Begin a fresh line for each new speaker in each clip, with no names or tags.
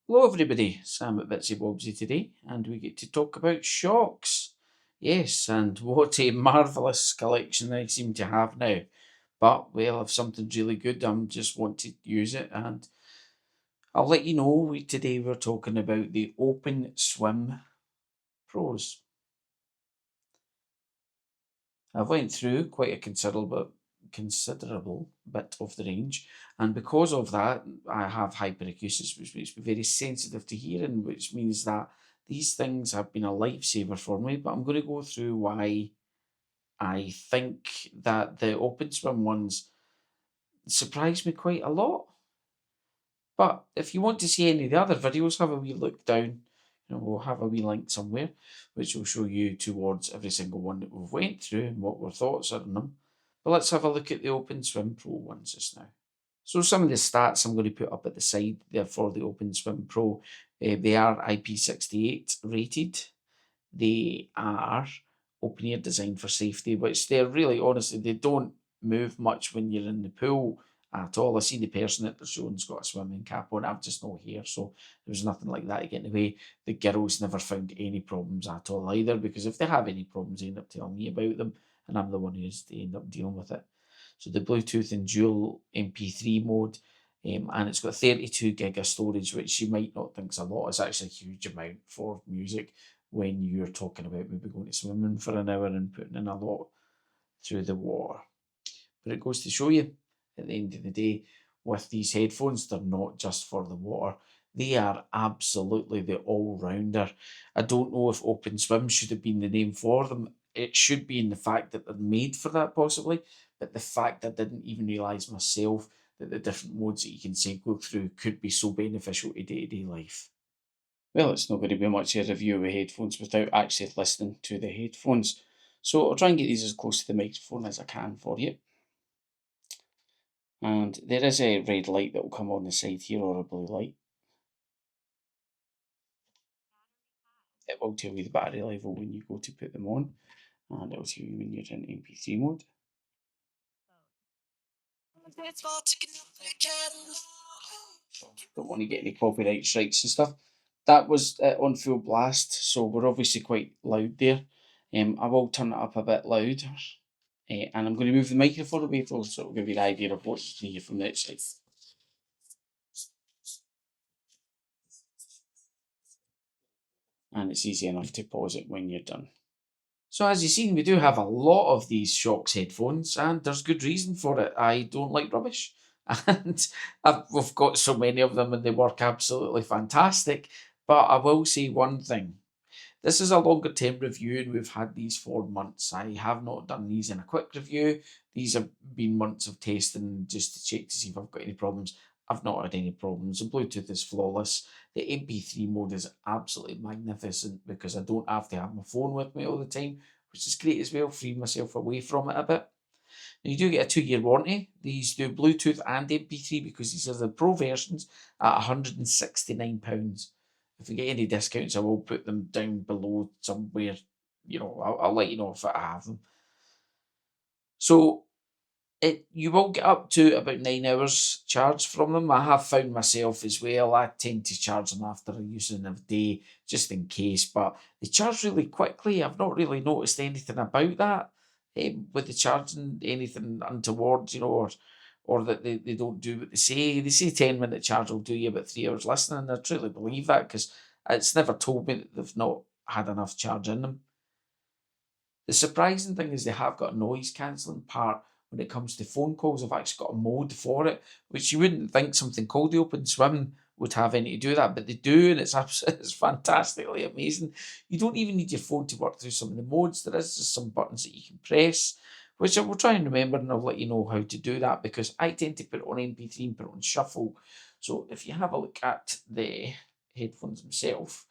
Hello everybody, Sam at BitzyBobzy today, and we get to talk about Shokz. Yes, and what a marvellous collection I seem to have now. But, well, if something's really good, I'm just want to use it, and I'll let you know. Today we're talking about the OpenSwim Pros. I've went through quite a considerable bit of the range, and because of that, I have hyperacusis, which makes me very sensitive to hearing, which means that these things have been a lifesaver for me. But I'm going to go through why I think that the open swim ones surprise me quite a lot. But if you want to see any of the other videos, have a wee look down. We'll have a wee link somewhere, which will show you towards every single one that we've went through and what our thoughts are on them. But let's have a look at the OpenSwim Pro ones just now. So some of the stats I'm going to put up at the side there for the OpenSwim Pro. They are IP68 rated. They are open air designed for safety, which they're really, honestly, they don't move much when you're in the pool at all. I see the person that they're showing's got a swimming cap on. I've just no hair, so there was nothing like that getting away. The girls never found any problems at all either, because if they have any problems, they end up telling me about them, and I'm the one who's to end up dealing with it. So the Bluetooth and dual MP3 mode, and it's got 32 gig of storage, which you might not think is a lot. It's actually a huge amount for music when you're talking about maybe going to swimming for an hour and putting in a lot through the water. But it goes to show you, at the end of the day, with these headphones, they're not just for the water. They are absolutely the all-rounder. I don't know if Open Swim should have been the name for them. It should be in the fact that they're made for that, possibly, but the fact I didn't even realise myself that the different modes that you can cycle through could be so beneficial to day-to-day life. Well, it's not going to be much of a review of headphones without actually listening to the headphones. So I'll try and get these as close to the microphone as I can for you. And there is a red light that will come on the side here, or a blue light. It will tell you the battery level when you go to put them on, and it will tell you when you're in MP3 mode. Don't want to get any copyright strikes and stuff. That was on full blast, so we're obviously quite loud there. I will turn it up a bit louder, and I'm going to move the microphone away so it'll give you an idea of what you can hear from the outside. And it's easy enough to pause it when you're done. So as you've seen, we do have a lot of these Shokz headphones, and there's good reason for it. I don't like rubbish, and we've got so many of them, and they work absolutely fantastic. But I will say one thing. This is a longer term review, and we've had these for months. I have not done these in a quick review. These have been months of testing just to check to see if I've got any problems. I've not had any problems. The Bluetooth is flawless. The MP3 mode is absolutely magnificent because I don't have to have my phone with me all the time, which is great as well, freeing myself away from it a bit. Now, you do get a 2-year warranty. These do Bluetooth and MP3 because these are the Pro versions at £169. If we get any discounts, I will put them down below somewhere. I'll let you know if I have them. So you will get up to about 9 hours charge from them. I have found myself as well. I tend to charge them after a use of a day, just in case. But they charge really quickly. I've not really noticed anything about that with the charging, anything untoward, or that they don't do what they say. They say 10-minute charge will do you about 3 hours listening, and I truly believe that because it's never told me that they've not had enough charge in them. The surprising thing is they have got a noise cancelling part when it comes to phone calls. I've actually got a mode for it, which you wouldn't think something called the Open Swim would have any to do with that, but they do, and it's fantastically amazing. You don't even need your phone to work through some of the modes. There is just some buttons that you can press, which I will try and remember, and I'll let you know how to do that because I tend to put it on MP3 and put it on shuffle. So if you have a look at the headphones themselves,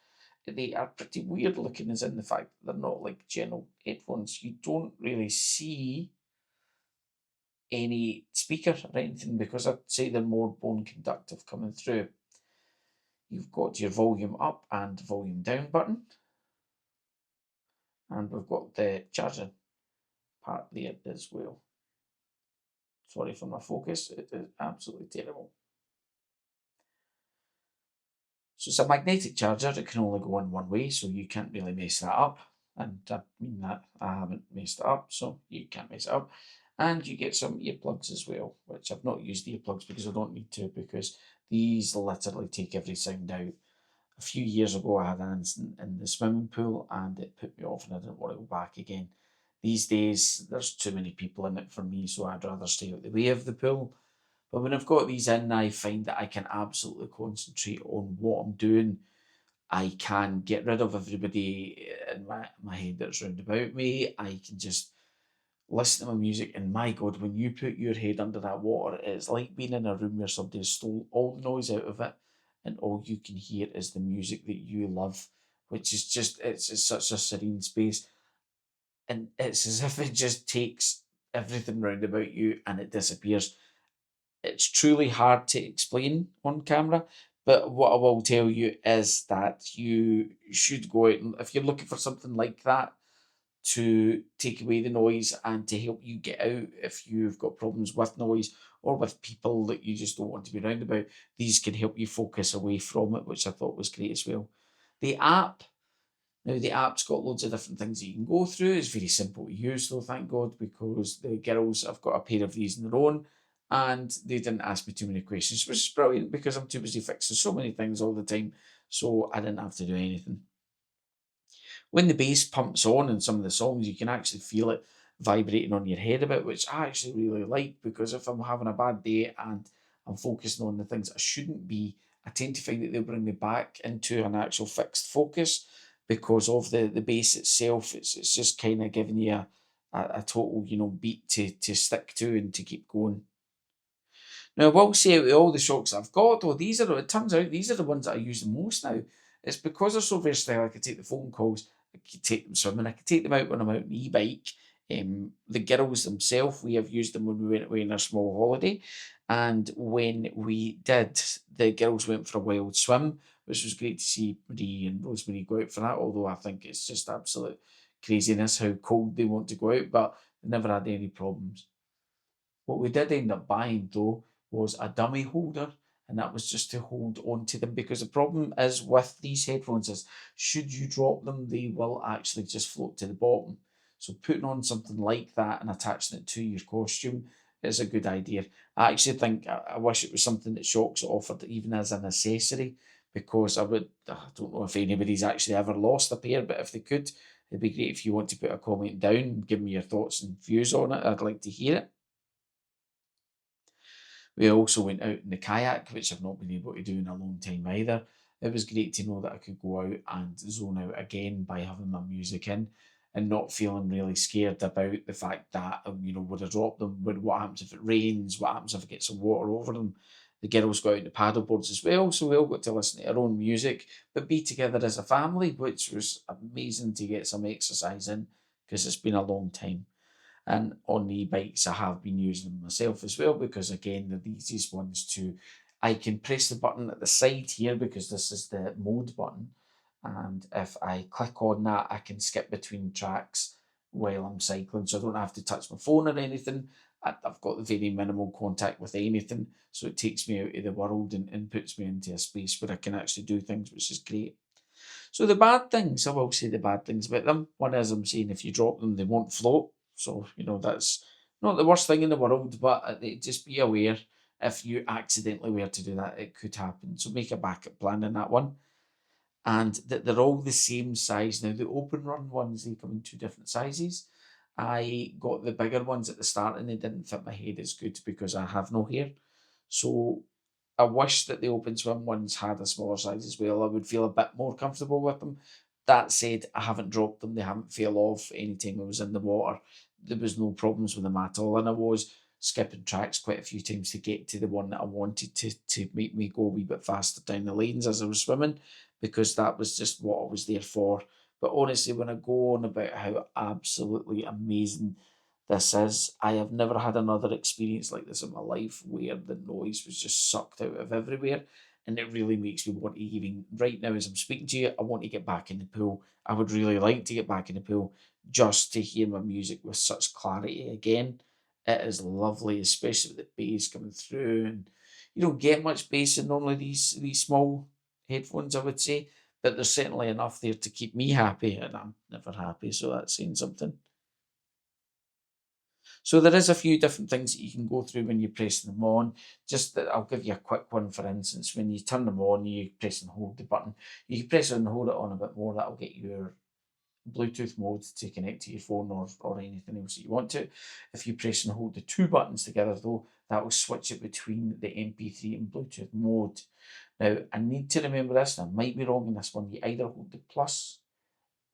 they are pretty weird looking, as in the fact that they're not like general headphones. You don't really see any speaker or anything because I'd say they're more bone conductive coming through. You've got your volume up and volume down button, and we've got the charging part there as well. Sorry for my focus, it is absolutely terrible. So it's a magnetic charger. It can only go in one way, so you can't really mess that up. And I mean that I haven't messed it up, so you can't mess it up. And you get some earplugs as well, which I've not used earplugs because I don't need to, because these literally take every sound out. A few years ago, I had an incident in the swimming pool and it put me off, and I didn't want to go back again. These days, there's too many people in it for me, so I'd rather stay out the way of the pool. But when I've got these in, I find that I can absolutely concentrate on what I'm doing. I can get rid of everybody in my head that's round about me. I can just listen to my music, and my God, when you put your head under that water, it's like being in a room where somebody has stole all the noise out of it, and all you can hear is the music that you love, which is just it's such a serene space, and it's as if it just takes everything round about you and it disappears. It's truly hard to explain on camera, but what I will tell you is that you should go out, and if you're looking for something like that to take away the noise and to help you get out if you've got problems with noise or with people that you just don't want to be around about, these can help you focus away from it, which I thought was great as well. The app, now the app's got loads of different things that you can go through. It's very simple to use though, thank God, because the girls have got a pair of these on their own and they didn't ask me too many questions, which is brilliant because I'm too busy fixing so many things all the time. So I didn't have to do anything. When the bass pumps on in some of the songs, you can actually feel it vibrating on your head a bit, which I actually really like, because if I'm having a bad day and I'm focusing on the things I shouldn't be, I tend to find that they'll bring me back into an actual fixed focus because of the bass itself. It's just kind of giving you a total, beat to stick to and to keep going. Now, I will say out of all the Shokz I've got, though, it turns out these are the ones that I use the most now. It's because they're so versatile. I can take the phone calls, I can take them swimming, I can take them out when I'm out on e-bike. The girls themselves, we have used them when we went away on a small holiday. And when we did, the girls went for a wild swim, which was great to see Marie and Rosemary go out for that, although I think it's just absolute craziness how cold they want to go out, but they never had any problems. What we did end up buying though was a dummy holder, and that was just to hold on to them, because the problem is with these headphones is should you drop them, they will actually just float to the bottom. So putting on something like that and attaching it to your costume is a good idea. I actually think I wish it was something that Shokz offered even as an accessory, because I don't know if anybody's actually ever lost a pair, but if they could, it'd be great. If you want to put a comment down, give me your thoughts and views on it, I'd like to hear it. We also went out in the kayak, which I've not been able to do in a long time either. It was great to know that I could go out and zone out again by having my music in and not feeling really scared about the fact that, would I drop them? What happens if it rains? What happens if I get some water over them? The girls got out the paddle boards as well, so we all got to listen to our own music, but be together as a family, which was amazing to get some exercise in because it's been a long time. And on the e-bikes, I have been using them myself as well, because again, they're the easiest ones to. I can press the button at the side here because this is the mode button. And if I click on that, I can skip between tracks while I'm cycling. So I don't have to touch my phone or anything. I've got very minimal contact with anything. So it takes me out of the world and puts me into a space where I can actually do things, which is great. So the bad things, I will say the bad things about them. One is I'm saying if you drop them, they won't float. So, that's not the worst thing in the world, but just be aware if you accidentally were to do that, it could happen. So make a backup plan in that one. And that they're all the same size. Now, the open run ones, they come in two different sizes. I got the bigger ones at the start and they didn't fit my head as good because I have no hair. So I wish that the open swim ones had a smaller size as well. I would feel a bit more comfortable with them. That said, I haven't dropped them. They haven't fell off anytime I was in the water. There was no problems with them at all. And I was skipping tracks quite a few times to get to the one that I wanted to make me go a wee bit faster down the lanes as I was swimming, because that was just what I was there for. But honestly, when I go on about how absolutely amazing this is, I have never had another experience like this in my life where the noise was just sucked out of everywhere. And it really makes me want to, even right now as I'm speaking to you, I want to get back in the pool. I would really like to get back in the pool just to hear my music with such clarity again. It is lovely, especially with the bass coming through. And you don't get much bass in normally these small headphones, I would say, but there's certainly enough there to keep me happy, and I'm never happy, so that's saying something. So there is a few different things that you can go through when you press them on. Just that I'll give you a quick one. For instance, when you turn them on, you press and hold the button. You can press and hold it on a bit more. That'll get your Bluetooth mode to connect to your phone or anything else that you want to. If you press and hold the two buttons together, though, that will switch it between the MP3 and Bluetooth mode. Now, I need to remember this, and I might be wrong in this one. You either hold the plus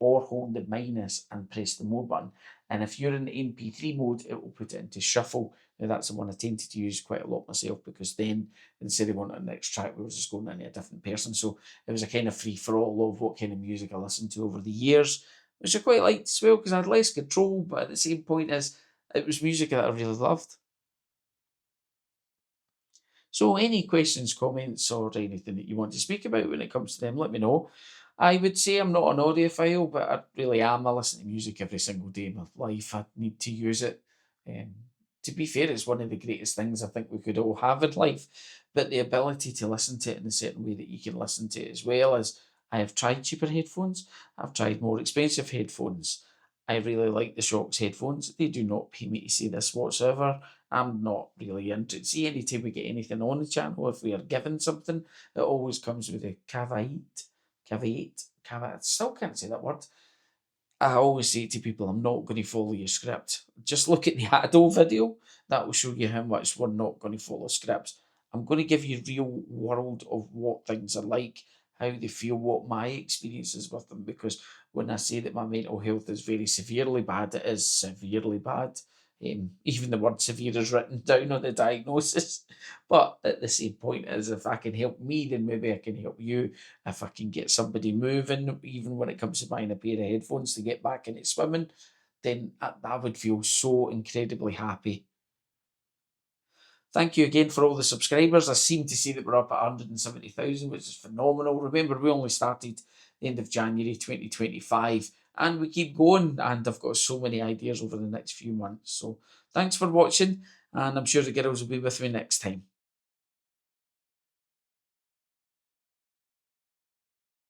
or hold the minus and press the mode button. And if you're in the MP3 mode, it will put it into shuffle. Now, that's the one I tended to use quite a lot myself, because then instead of going to the next track, we were just going into a different person. So it was a kind of free for all of what kind of music I listened to over the years, which I quite liked as well, because I had less control, but at the same point as it was music that I really loved. So any questions, comments, or anything that you want to speak about when it comes to them, let me know. I would say I'm not an audiophile, but I really am. I listen to music every single day of my life. I need to use it. Um, to be fair, it's one of the greatest things I think we could all have in life. But the ability to listen to it in a certain way that you can listen to it, as well as I have tried cheaper headphones, I've tried more expensive headphones. I really like the Shokz headphones. They do not pay me to say this whatsoever. I'm not really into. See, anytime we get anything on the channel, if we are given something, it always comes with a caveat. I still can't say that word. I always say to people, I'm not going to follow your script. Just look at the Addo video. That will show you how much we're not going to follow scripts. I'm going to give you real world of what things are like, how they feel, what my experience is with them. Because when I say that my mental health is very severely bad, it is severely bad. Even the word severe is written down on the diagnosis. But at the same point is, if I can help me, then maybe I can help you. If I can get somebody moving, even when it comes to buying a pair of headphones to get back into swimming, then I would feel so incredibly happy. Thank you again for all the subscribers. I seem to see that we're up at 170,000, which is phenomenal. Remember, we only started the end of January 2025, and we keep going, and I've got so many ideas over the next few months. So thanks for watching, and I'm sure the girls will be with me next time.